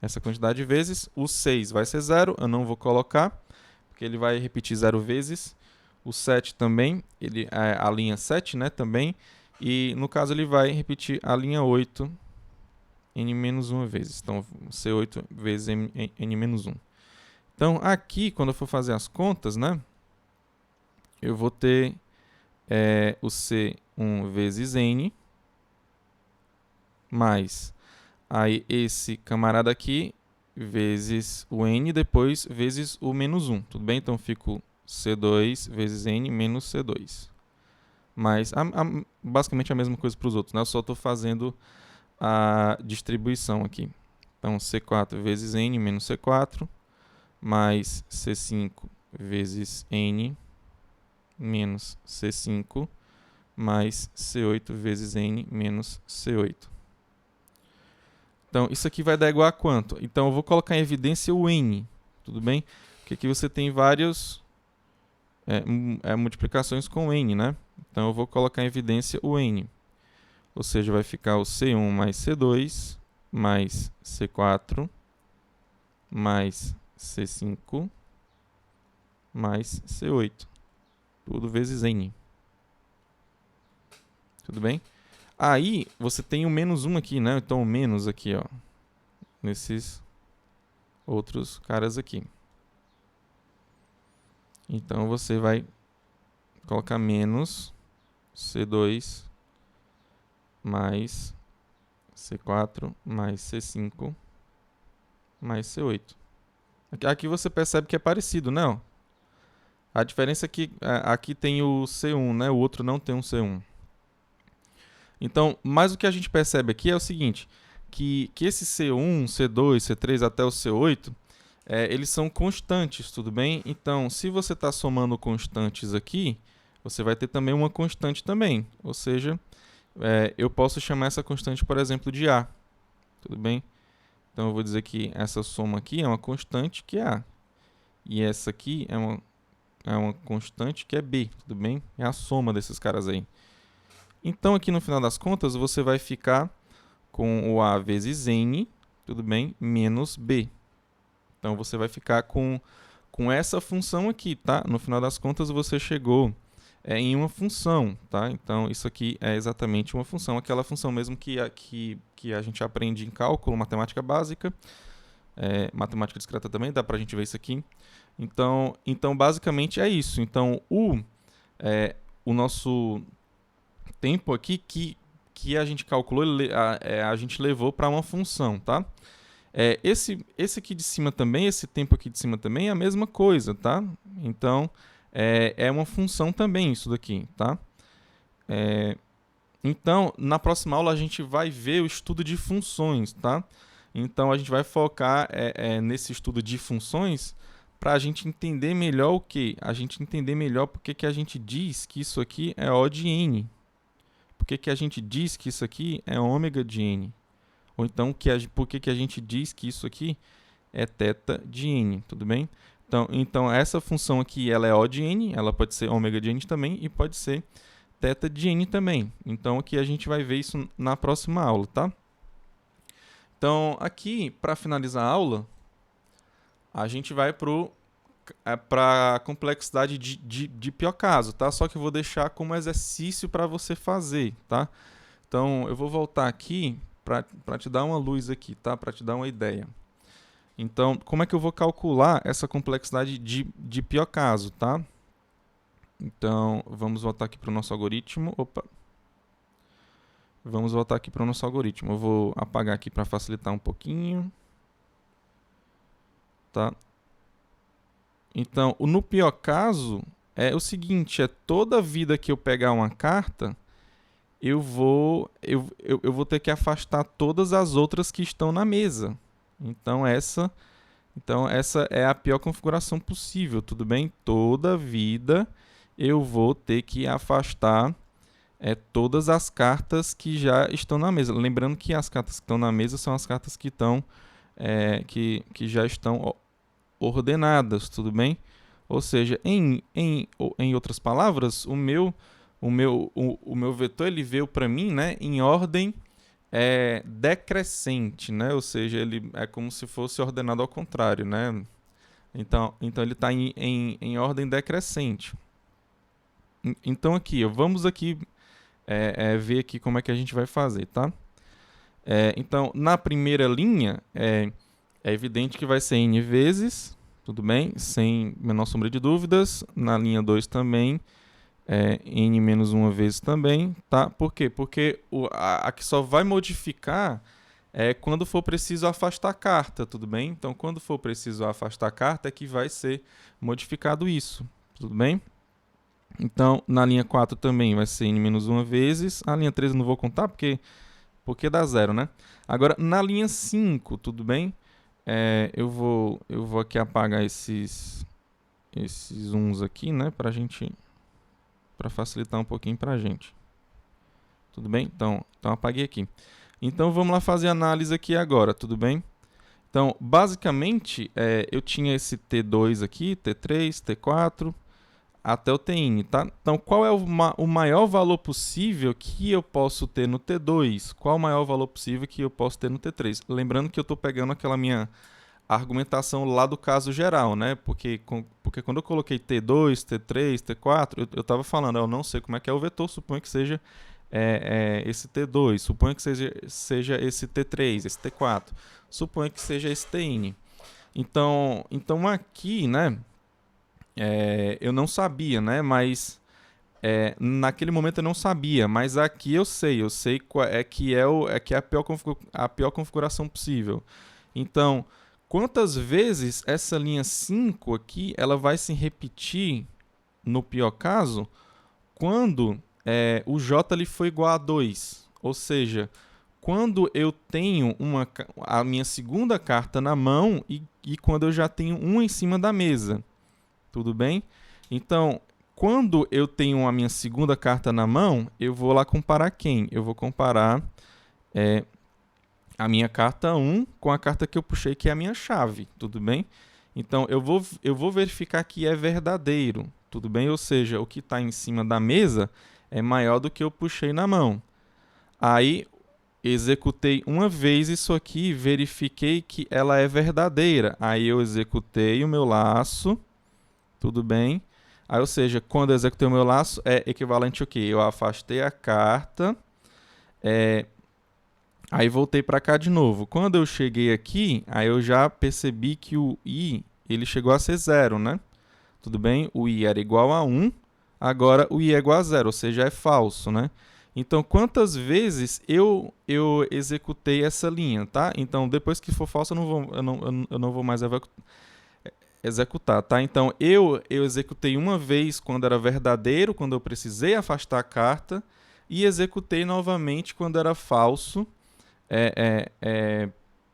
essa quantidade de vezes. O 6 vai ser 0, eu não vou colocar, porque ele vai repetir 0 vezes. O 7 também, a linha 7, né, também. E no caso ele vai repetir a linha 8, n menos 1 vezes. Então, C8 vezes n menos 1. Então, aqui, quando eu for fazer as contas, né, eu vou ter o C1 vezes n, mais aí esse camarada aqui, vezes o n, depois vezes o menos 1. Tudo bem? Então, fico C2 vezes n menos C2. Mas basicamente a mesma coisa para os outros, né? Eu só estou fazendo a distribuição aqui. Então, C4 vezes n menos C4, mais C5 vezes n menos C5, mais C8 vezes n menos C8. Então, isso aqui vai dar igual a quanto? Então, eu vou colocar em evidência o n, tudo bem? Porque aqui você tem várias multiplicações com n, né? Então, eu vou colocar em evidência o n. Ou seja, vai ficar o C1 mais C2, mais C4, mais C5, mais C8. Tudo vezes n. Tudo bem? Aí, você tem o menos 1 aqui, né? Então, o menos aqui, ó. Nesses outros caras aqui. Então, você vai colocar menos C2 mais C4 mais C5 mais C8. Aqui você percebe que é parecido, né? A diferença é que aqui tem o C1, né? O outro não tem um C1. Então, mas o que a gente percebe aqui é o seguinte, que esse C1, C2, C3 até o C8, eles são constantes, tudo bem? Então, se você está somando constantes aqui, você vai ter também uma constante também. Ou seja, eu posso chamar essa constante, por exemplo, de A. Tudo bem? Então, eu vou dizer que essa soma aqui é uma constante que é A. E essa aqui é uma constante que é B. Tudo bem? É a soma desses caras aí. Então, aqui no final das contas, você vai ficar com o A vezes N, tudo bem? Menos B. Então, você vai ficar com essa função aqui, tá? No final das contas, você chegou em uma função, tá? Então, isso aqui é exatamente uma função, aquela função mesmo que a gente aprende em cálculo, matemática básica, matemática discreta também, dá pra gente ver isso aqui. Então basicamente é isso. Então, o nosso tempo aqui que a gente calculou, a gente levou para uma função, tá? Esse aqui de cima também, esse tempo aqui de cima também é a mesma coisa, tá? Então, é uma função também isso daqui, tá? Então, na próxima aula a gente vai ver o estudo de funções, tá? Então, a gente vai focar nesse estudo de funções para a gente entender melhor o quê? A gente entender melhor porque que a gente diz que isso aqui é O de N. Por que a gente diz que isso aqui é ômega de N? Ou então, por que a gente diz que isso aqui é θ de N, tudo bem? Então, essa função aqui, ela é O de N, ela pode ser ômega de N também e pode ser θ de N também. Então, aqui a gente vai ver isso na próxima aula, tá? Então, aqui, para finalizar a aula, a gente vai para a complexidade de pior caso, tá? Só que eu vou deixar como exercício para você fazer, tá? Então, eu vou voltar aqui para te dar uma luz aqui, tá? Para te dar uma ideia. Então, como é que eu vou calcular essa complexidade de pior caso, tá? Então, vamos voltar aqui para o nosso algoritmo. Opa! Vamos voltar aqui para o nosso algoritmo. Eu vou apagar aqui para facilitar um pouquinho. Tá? Então, no pior caso, é o seguinte, toda vida que eu pegar uma carta, eu vou ter que afastar todas as outras que estão na mesa. Então, essa é a pior configuração possível, tudo bem? Toda vida eu vou ter que afastar todas as cartas que já estão na mesa. Lembrando que as cartas que estão na mesa são as cartas que estão que já estão ordenadas, tudo bem? Ou seja, em outras palavras, o meu vetor ele veio para mim, né, em ordem decrescente, né? Ou seja, ele é como se fosse ordenado ao contrário, né? Então ele está em ordem decrescente. Então aqui, vamos aqui ver aqui como é que a gente vai fazer, tá? Então, na primeira linha, é evidente que vai ser n vezes, tudo bem? Sem menor sombra de dúvidas. Na linha 2 também, n menos 1 vezes também, tá? Por quê? Porque a que só vai modificar quando for preciso afastar a carta, tudo bem? Então, quando for preciso afastar a carta é que vai ser modificado isso, tudo bem? Então, na linha 4 também vai ser n menos 1 vezes. A linha 3 eu não vou contar porque dá zero, né? Agora, na linha 5, tudo bem? Eu vou aqui apagar esses uns aqui, né? Para facilitar um pouquinho para a gente. Tudo bem? Então apaguei aqui. Então, vamos lá fazer a análise aqui agora, tudo bem? Então, basicamente, eu tinha esse T2 aqui, T3, T4... até o Tn, tá? Então, qual é o maior valor possível que eu posso ter no T2? Qual o maior valor possível que eu posso ter no T3? Lembrando que eu estou pegando aquela minha argumentação lá do caso geral, né? Porque quando eu coloquei T2, T3, T4, eu estava falando, eu não sei como é que é o vetor, suponho que seja esse T2, suponho que seja esse T3, esse T4, suponho que seja esse Tn. Então aqui, né? Eu não sabia, né? Mas naquele momento eu não sabia, mas aqui eu sei que é a pior configuração possível. Então, quantas vezes essa linha 5 aqui ela vai se repetir no pior caso quando o J ali for igual a 2? Ou seja, quando eu tenho a minha segunda carta na mão e quando eu já tenho uma em cima da mesa. Tudo bem? Então, quando eu tenho a minha segunda carta na mão, eu vou lá comparar quem? Eu vou comparar a minha carta 1 com a carta que eu puxei, que é a minha chave. Tudo bem? Então, eu vou verificar que é verdadeiro. Tudo bem? Ou seja, o que está em cima da mesa é maior do que eu puxei na mão. Aí, executei uma vez isso aqui, verifiquei que ela é verdadeira. Aí, eu executei o meu laço. Tudo bem? Aí, ou seja, quando eu executei o meu laço, é equivalente ao quê? Eu afastei a carta, aí voltei para cá de novo. Quando eu cheguei aqui, aí eu já percebi que o i ele chegou a ser 0, né? Tudo bem? O i era igual a 1, agora o i é igual a 0, ou seja, é falso, né? Então, quantas vezes eu executei essa linha, tá? Então, depois que for falso, eu não vou mais executar, tá? Então, eu executei uma vez quando era verdadeiro, quando eu precisei afastar a carta, e executei novamente quando era falso,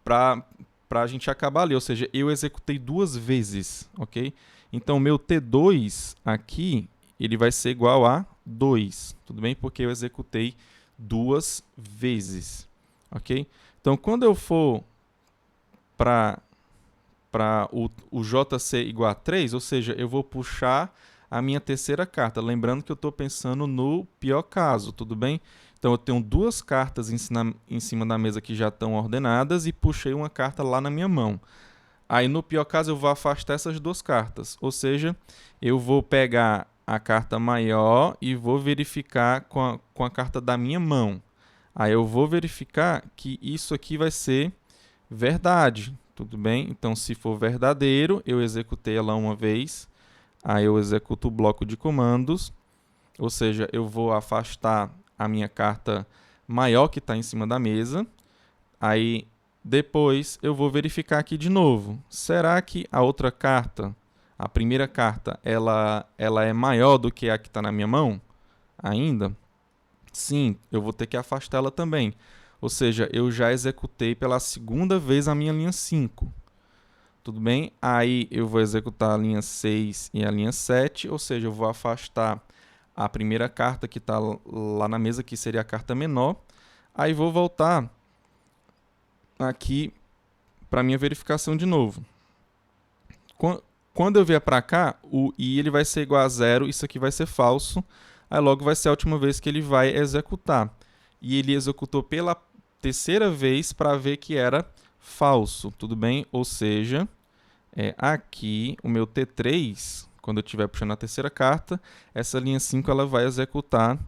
para a gente acabar ali. Ou seja, eu executei duas vezes, ok? Então, meu T2 aqui, ele vai ser igual a 2, tudo bem? Porque eu executei duas vezes, ok? Então, quando eu for para o J ser igual a 3, ou seja, eu vou puxar a minha terceira carta. Lembrando que eu estou pensando no pior caso, tudo bem? Então, eu tenho duas cartas em cima da mesa que já estão ordenadas e puxei uma carta lá na minha mão. Aí, no pior caso, eu vou afastar essas duas cartas. Ou seja, eu vou pegar a carta maior e vou verificar com a carta da minha mão. Aí, eu vou verificar que isso aqui vai ser verdade. Tudo bem? Então, se for verdadeiro, eu executei ela uma vez. Aí, eu executo o bloco de comandos. Ou seja, eu vou afastar a minha carta maior que está em cima da mesa. Aí, depois, eu vou verificar aqui de novo. Será que a outra carta, a primeira carta, ela é maior do que a que está na minha mão ainda? Sim, eu vou ter que afastar ela também. Ou seja, eu já executei pela segunda vez a minha linha 5. Tudo bem? Aí eu vou executar a linha 6 e a linha 7, ou seja, eu vou afastar a primeira carta que está lá na mesa, que seria a carta menor. Aí vou voltar aqui para minha verificação de novo. Quando eu vier para cá, o i ele vai ser igual a 0, isso aqui vai ser falso. Aí logo vai ser a última vez que ele vai executar. E ele executou pela terceira vez para ver que era falso, tudo bem? Ou seja, aqui o meu T3, quando eu estiver puxando a terceira carta, essa linha 5 ela vai executar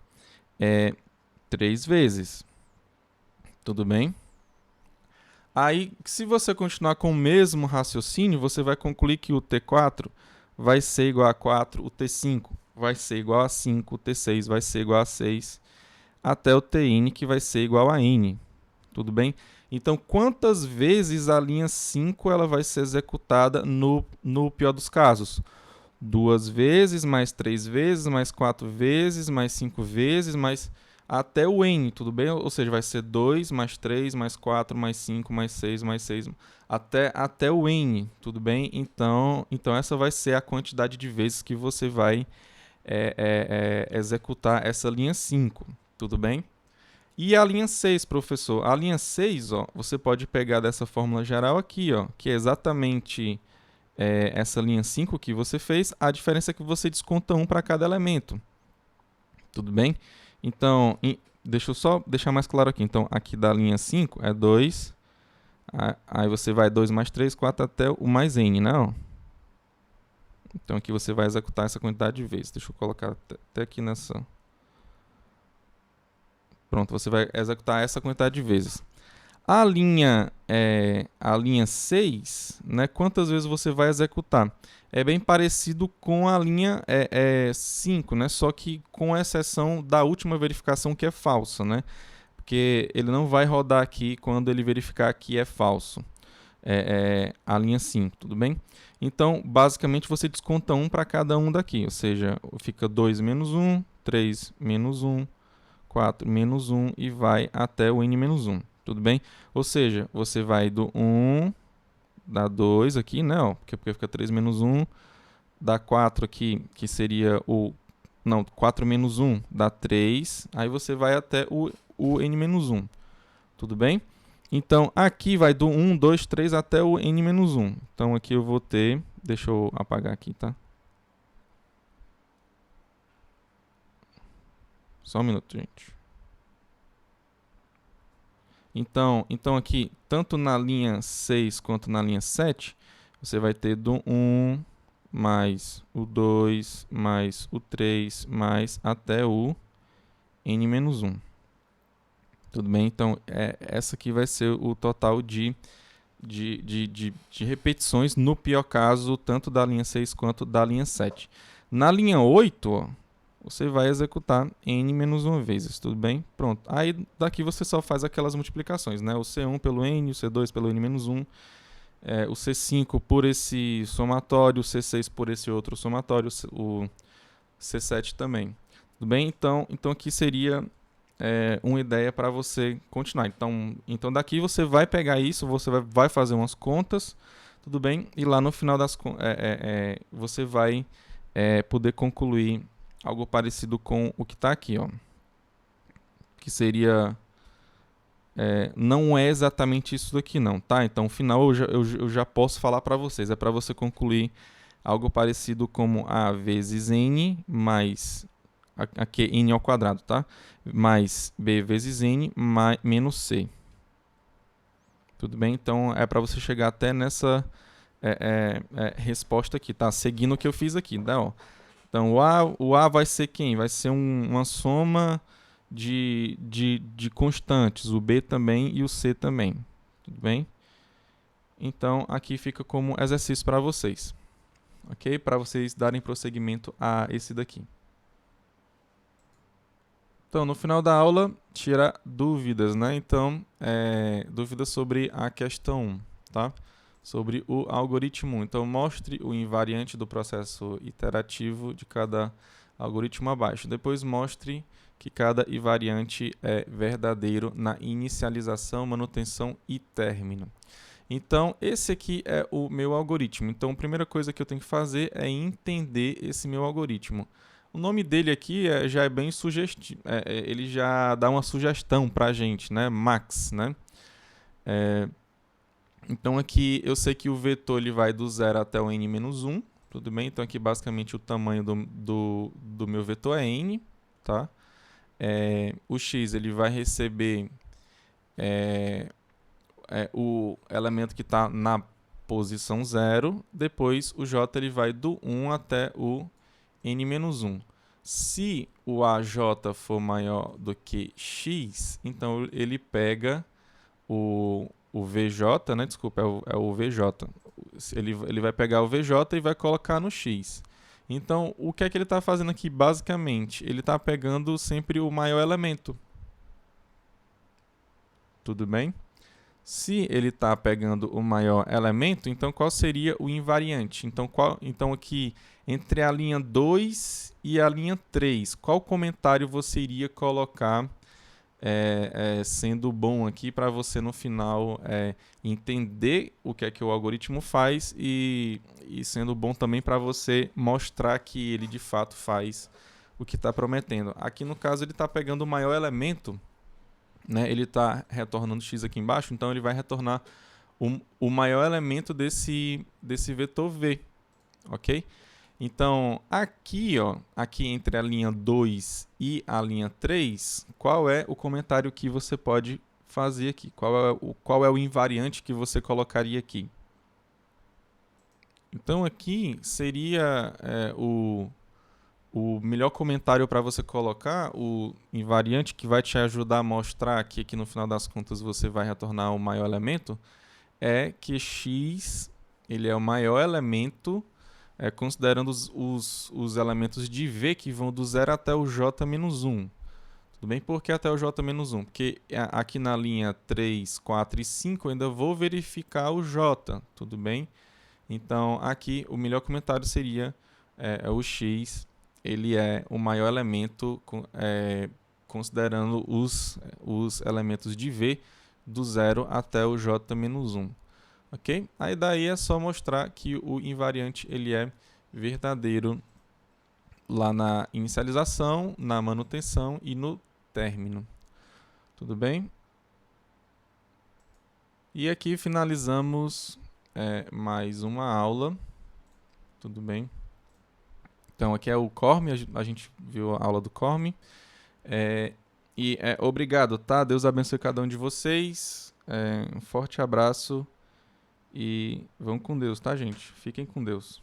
3 vezes. Tudo bem? Aí, se você continuar com o mesmo raciocínio, você vai concluir que o T4 vai ser igual a 4, o T5 vai ser igual a 5, o T6 vai ser igual a 6, até o Tn que vai ser igual a n. Tudo bem? Então, quantas vezes a linha 5 ela vai ser executada no pior dos casos? 2 vezes, mais 3 vezes, mais 4 vezes, mais 5 vezes, mais até o n, tudo bem? Ou seja, vai ser 2, mais 3, mais 4, mais 5, mais 6, até o n, tudo bem? Então essa vai ser a quantidade de vezes que você vai executar essa linha 5, tudo bem? E a linha 6, professor? A linha 6, ó, você pode pegar dessa fórmula geral aqui, ó, que é exatamente essa linha 5 que você fez. A diferença é que você desconta 1 para cada elemento. Tudo bem? Então, deixa eu só deixar mais claro aqui. Então, aqui da linha 5 é 2. Aí você vai 2 mais 3, 4 até o mais n, né? Ó. Então, aqui você vai executar essa quantidade de vezes. Deixa eu colocar até aqui nessa... Pronto, você vai executar essa quantidade de vezes. A linha 6, né, quantas vezes você vai executar? É bem parecido com a linha 5, né, só que com exceção da última verificação que é falsa, né, porque ele não vai rodar aqui quando ele verificar que é falso. A linha 5, tudo bem? Então, basicamente, você desconta 1 para cada um daqui, ou seja, fica 2 menos 1, 3 menos 1, 4 menos 1 e vai até o n menos 1, tudo bem? Ou seja, você vai do 1, dá 2 aqui, né? Ó, porque fica 3 menos 1, dá 4 aqui, que seria o... Não, 4 menos 1 dá 3, aí você vai até o n menos 1, tudo bem? Então, aqui vai do 1, 2, 3 até o n menos 1. Então, aqui eu vou ter... Deixa eu apagar aqui, tá? Só um minuto, gente. Então aqui, tanto na linha 6 quanto na linha 7, você vai ter do 1 mais o 2 mais o 3 mais até o n menos 1. Tudo bem? Então, essa aqui vai ser o total de repetições, no pior caso, tanto da linha 6 quanto da linha 7. Na linha 8, ó, você vai executar n menos 1 vezes, tudo bem? Pronto. Aí daqui você só faz aquelas multiplicações, né? O C1 pelo n, o C2 pelo n menos 1, o C5 por esse somatório, o C6 por esse outro somatório, o C7 também. Tudo bem? Então aqui seria uma ideia para você continuar. Então daqui você vai pegar isso, você vai fazer umas contas, tudo bem? E lá no final das contas você vai poder concluir algo parecido com o que está aqui, ó. Que seria... não é exatamente isso daqui não, tá? Então, no final eu já posso falar para vocês. É para você concluir algo parecido como A vezes N mais aqui n ao quadrado, tá? Mais b vezes n menos c. Tudo bem? Então, é para você chegar até nessa resposta aqui, tá? Seguindo o que eu fiz aqui, tá? Ó. Então, o A vai ser quem? Vai ser uma soma de constantes, o B também e o C também. Tudo bem? Então, aqui fica como exercício para vocês. Ok? Para vocês darem prosseguimento a esse daqui. Então, no final da aula, tira dúvidas, né? Então, dúvidas sobre a questão 1, tá? Sobre o algoritmo 1. Então, mostre o invariante do processo iterativo de cada algoritmo abaixo. Depois, mostre que cada invariante é verdadeiro na inicialização, manutenção e término. Então, esse aqui é o meu algoritmo. Então, a primeira coisa que eu tenho que fazer é entender esse meu algoritmo. O nome dele aqui já é bem sugestivo, ele já dá uma sugestão para a gente, né? Max, né? Então, aqui eu sei que o vetor ele vai do 0 até o n-1, tudo bem? Então, aqui basicamente o tamanho do meu vetor é n, tá? O x ele vai receber o elemento que está na posição 0, depois o j ele vai do 1 até o n-1. Se o AJ for maior do que x, então ele pega o VJ, né? Desculpa, é o VJ. Ele vai pegar o VJ e vai colocar no x. Então, o que é que ele está fazendo aqui, basicamente? Ele está pegando sempre o maior elemento. Tudo bem? Se ele está pegando o maior elemento, então qual seria o invariante? Então aqui, entre a linha 2 e a linha 3, qual comentário você iria colocar sendo bom aqui para você no final entender o que é que o algoritmo faz e sendo bom também para você mostrar que ele de fato faz o que está prometendo. Aqui no caso ele está pegando o maior elemento, né? Ele está retornando x aqui embaixo, então ele vai retornar o maior elemento desse vetor v, ok? Então, aqui entre a linha 2 e a linha 3, qual é o comentário que você pode fazer aqui? Qual é o invariante que você colocaria aqui? Então, aqui seria o melhor comentário para você colocar, o invariante que vai te ajudar a mostrar que aqui no final das contas você vai retornar o maior elemento, é que x ele é o maior elemento, considerando os elementos de v que vão do 0 até o j-1. Tudo bem? Por que até o j-1? Porque aqui na linha 3, 4 e 5 eu ainda vou verificar o j, tudo bem? Então, aqui o melhor comentário seria o x, ele é o maior elemento considerando os elementos de v do 0 até o j-1. Ok? Aí daí é só mostrar que o invariante ele é verdadeiro lá na inicialização, na manutenção e no término. Tudo bem? E aqui finalizamos mais uma aula. Tudo bem? Então aqui é o CORM, a gente viu a aula do CORM. Obrigado, tá? Deus abençoe cada um de vocês. Um forte abraço. E vão com Deus, tá, gente? Fiquem com Deus.